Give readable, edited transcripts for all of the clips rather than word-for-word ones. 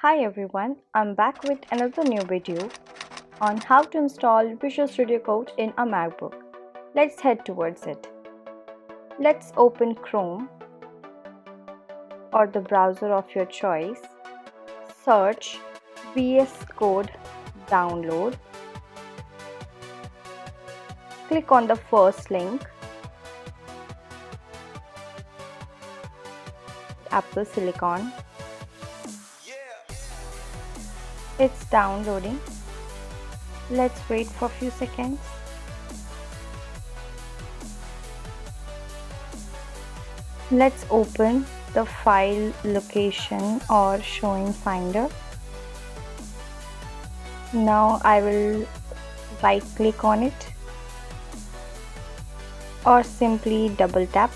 Hi everyone, I'm back with another new video on how to install Visual Studio Code in a MacBook. Let's head towards it. Let's open Chrome or the browser of your choice. Search VScode download. Click on the first link, Apple Silicon. It's downloading. Let's wait for a few seconds. Let's open the file location or showing finder. Now I will right click on it or simply double tap.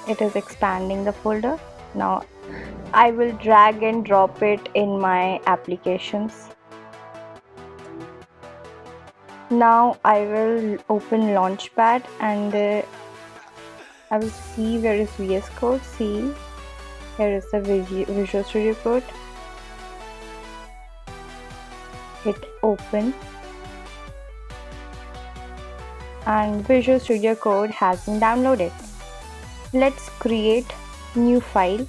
It is expanding the folder. Now I will drag and drop it in my applications. Now I will open Launchpad and I will see where is VS Code. See, here is the Visual Studio Code. Hit open and Visual Studio Code has been downloaded. Let's create new file.